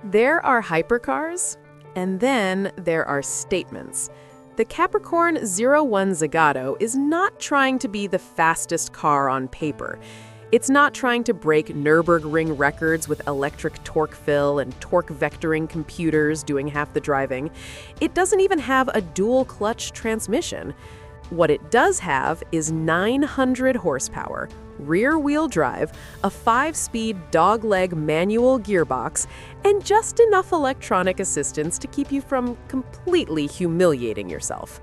There are hypercars, and then there are statements. The Capricorn 01 Zagato is not trying to be the fastest car on paper. It's not trying to break Nürburgring records with electric torque fill and torque vectoring computers doing half the driving. It doesn't even have a dual-clutch transmission. What it does have is 900 horsepower, rear-wheel drive, a 5-speed dogleg manual gearbox, and just enough electronic assistance to keep you from completely humiliating yourself.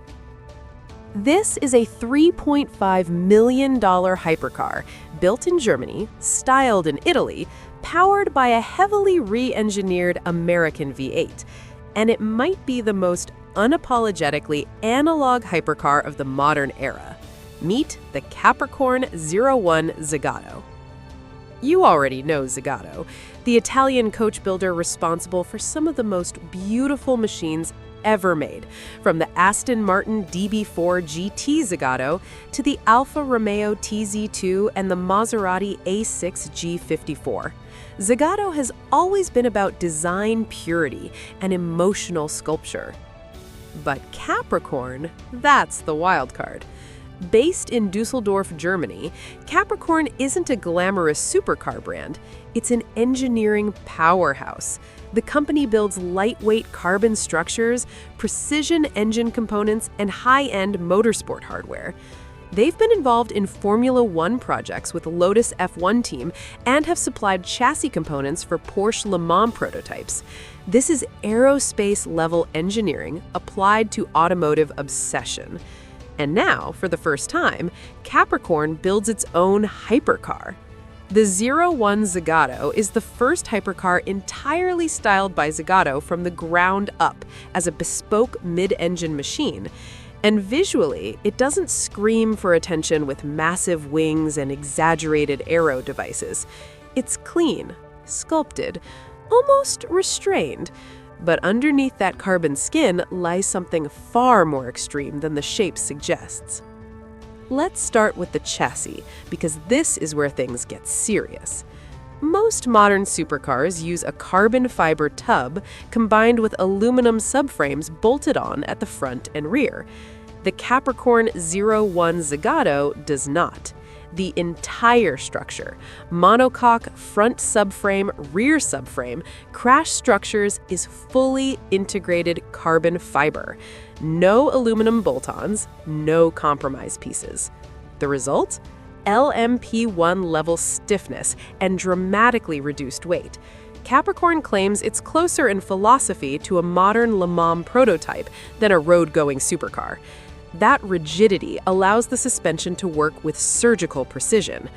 This is a $3.5 million hypercar, built in Germany, styled in Italy, powered by a heavily re-engineered American V8, and it might be the most unapologetically analog hypercar of the modern era. Meet the Capricorn 01 Zagato. You already know Zagato, the Italian coach builder responsible for some of the most beautiful machines ever made, from the Aston Martin DB4 GT Zagato to the Alfa Romeo TZ2 and the Maserati A6 G54. Zagato has always been about design purity and emotional sculpture. But Capricorn, that's the wild card. Based in Dusseldorf, Germany, Capricorn isn't a glamorous supercar brand. It's an engineering powerhouse. The company builds lightweight carbon structures, precision engine components, and high-end motorsport hardware. They've been involved in Formula One projects with Lotus F1 team and have supplied chassis components for Porsche Le Mans prototypes. This is aerospace-level engineering applied to automotive obsession. And now, for the first time, Capricorn builds its own hypercar. The 01 Zagato is the first hypercar entirely styled by Zagato from the ground up as a bespoke mid-engine machine. And visually, it doesn't scream for attention with massive wings and exaggerated aero devices. It's clean, sculpted, almost restrained. But underneath that carbon skin lies something far more extreme than the shape suggests. Let's start with the chassis, because this is where things get serious. Most modern supercars use a carbon fiber tub combined with aluminum subframes bolted on at the front and rear. The Capricorn 01 Zagato does not. The entire structure, monocoque, front subframe, rear subframe, crash structures, is fully integrated carbon fiber. No aluminum bolt-ons, no compromise pieces. The result? LMP1 level stiffness and dramatically reduced weight. Capricorn claims it's closer in philosophy to a modern Le Mans prototype than a road-going supercar. That rigidity allows the suspension to work with surgical precision.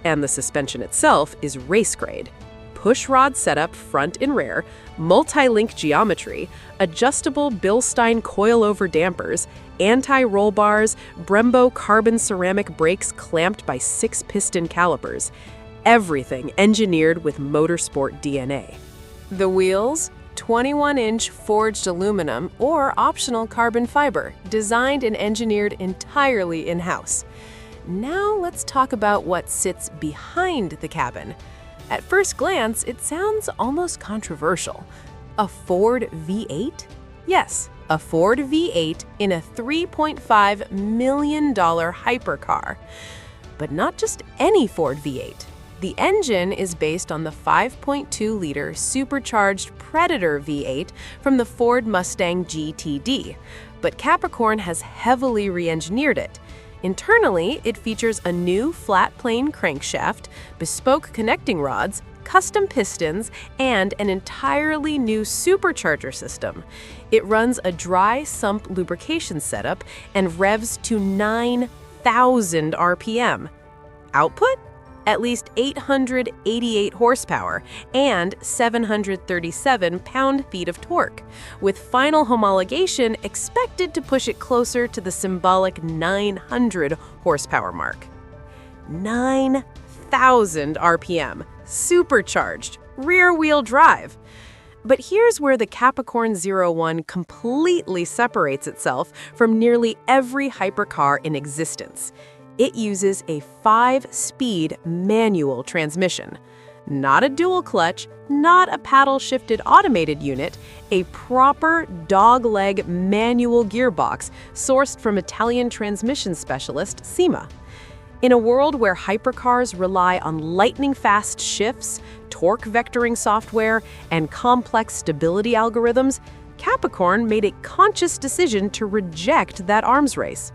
And the suspension itself is race-grade. Push-rod setup front and rear, multi-link geometry, adjustable Bilstein coilover dampers, anti-roll bars, Brembo carbon ceramic brakes clamped by 6-piston calipers. Everything engineered with motorsport DNA. The wheels? 21-inch forged aluminum or optional carbon fiber, designed and engineered entirely in-house. Now let's talk about what sits behind the cabin. At first glance, it sounds almost controversial. A Ford V8? Yes, a Ford V8 in a $3.5 million hypercar. But not just any Ford V8. The engine is based on the 5.2-liter supercharged Predator V8 from the Ford Mustang GTD, but Capricorn has heavily re-engineered it. Internally, it features a new flat-plane crankshaft, bespoke connecting rods, custom pistons, and an entirely new supercharger system. It runs a dry sump lubrication setup and revs to 9,000 RPM. Output? At least 888 horsepower and 737 pound-feet of torque, with final homologation expected to push it closer to the symbolic 900 horsepower mark. 9,000 RPM, supercharged, rear-wheel drive. But here's where the Capricorn 01 completely separates itself from nearly every hypercar in existence. It uses a 5-speed manual transmission. Not a dual clutch, not a paddle-shifted automated unit, a proper dog-leg manual gearbox sourced from Italian transmission specialist SEMA. In a world where hypercars rely on lightning-fast shifts, torque vectoring software, and complex stability algorithms, Capricorn made a conscious decision to reject that arms race.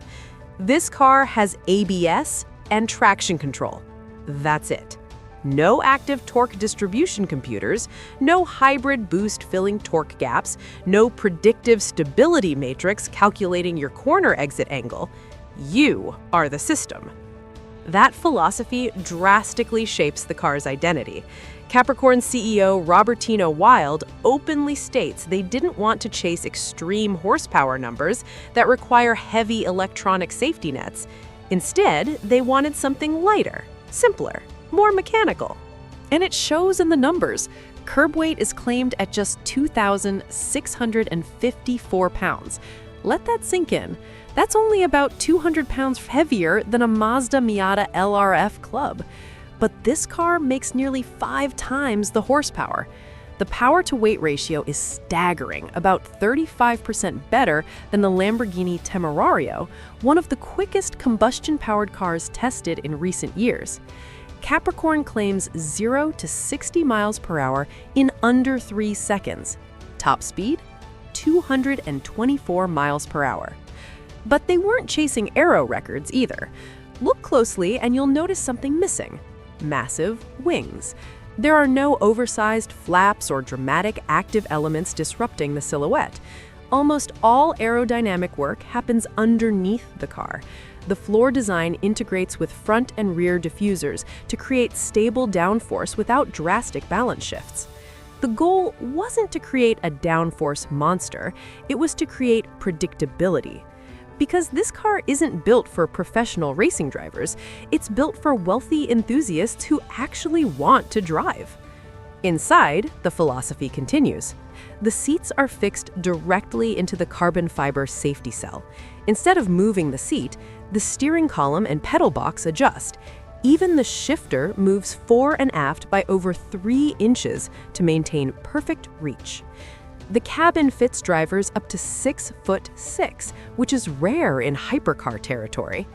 This car has ABS and traction control. That's it. No active torque distribution computers, no hybrid boost filling torque gaps, no predictive stability matrix calculating your corner exit angle. You are the system. That philosophy drastically shapes the car's identity. Capricorn CEO Robertino Wild openly states they didn't want to chase extreme horsepower numbers that require heavy electronic safety nets. Instead, they wanted something lighter, simpler, more mechanical. And it shows in the numbers. Curb weight is claimed at just 2,654 pounds. Let that sink in. That's only about 200 pounds heavier than a Mazda Miata LRF Club. But this car makes nearly 5 times the horsepower. The power-to-weight ratio is staggering, about 35% better than the Lamborghini Temerario, one of the quickest combustion-powered cars tested in recent years. Capricorn claims 0 to 60 miles per hour in under 3 seconds. Top speed? 224 miles per hour. But they weren't chasing aero records either. Look closely and you'll notice something missing. Massive wings. There are no oversized flaps or dramatic active elements disrupting the silhouette. Almost all aerodynamic work happens underneath the car. The floor design integrates with front and rear diffusers to create stable downforce without drastic balance shifts. The goal wasn't to create a downforce monster, it was to create predictability. Because this car isn't built for professional racing drivers, it's built for wealthy enthusiasts who actually want to drive. Inside, the philosophy continues. The seats are fixed directly into the carbon fiber safety cell. Instead of moving the seat, the steering column and pedal box adjust. Even the shifter moves fore and aft by over 3 inches to maintain perfect reach. The cabin fits drivers up to 6'6", which is rare in hypercar territory.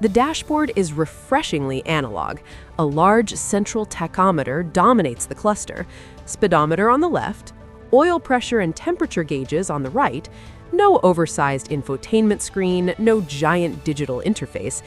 The dashboard is refreshingly analog. A large central tachometer dominates the cluster, speedometer on the left, oil pressure and temperature gauges on the right, no oversized infotainment screen, no giant digital interface.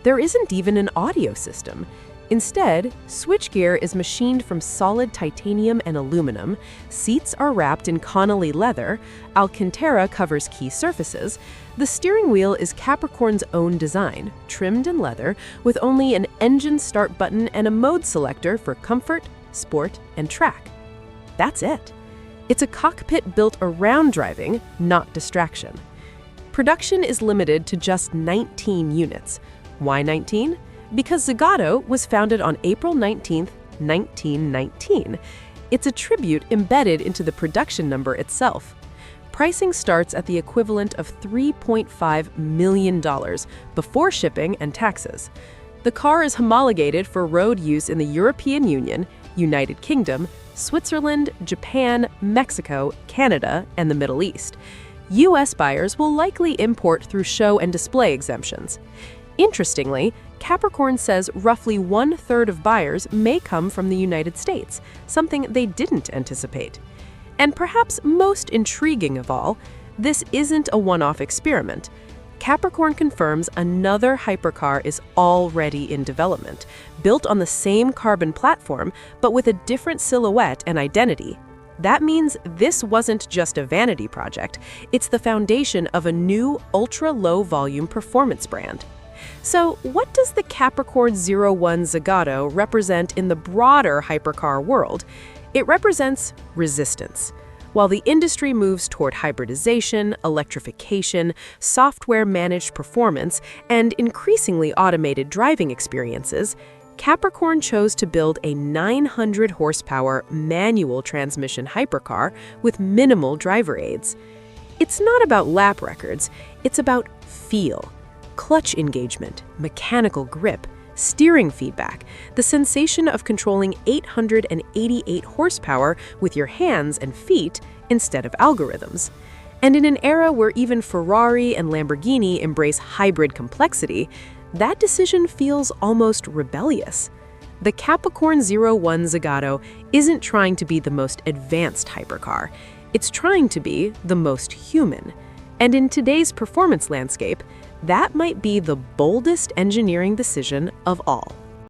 There isn't even an audio system. Instead, switchgear is machined from solid titanium and aluminum, seats are wrapped in Connelly leather, Alcantara covers key surfaces, the steering wheel is Capricorn's own design, trimmed in leather, with only an engine start button and a mode selector for comfort, sport, and track. That's it. It's a cockpit built around driving, not distraction. Production is limited to just 19 units. Why 19? Because Zagato was founded on April 19, 1919. It's a tribute embedded into the production number itself. Pricing starts at the equivalent of $3.5 million before shipping and taxes. The car is homologated for road use in the European Union, United Kingdom, Switzerland, Japan, Mexico, Canada, and the Middle East. U.S. buyers will likely import through show and display exemptions. Interestingly, Capricorn says roughly 1/3 of buyers may come from the United States, something they didn't anticipate. And perhaps most intriguing of all, this isn't a one-off experiment. Capricorn confirms another hypercar is already in development, built on the same carbon platform, but with a different silhouette and identity. That means this wasn't just a vanity project, it's the foundation of a new ultra-low-volume performance brand. So what does the Capricorn 01 Zagato represent in the broader hypercar world? It represents resistance. While the industry moves toward hybridization, electrification, software-managed performance, and increasingly automated driving experiences, Capricorn chose to build a 900-horsepower manual transmission hypercar with minimal driver aids. It's not about lap records, it's about feel. Clutch engagement, mechanical grip, steering feedback, the sensation of controlling 888 horsepower with your hands and feet instead of algorithms. And in an era where even Ferrari and Lamborghini embrace hybrid complexity, that decision feels almost rebellious. The Capricorn 01 Zagato isn't trying to be the most advanced hypercar. It's trying to be the most human. And in today's performance landscape, that might be the boldest engineering decision of all.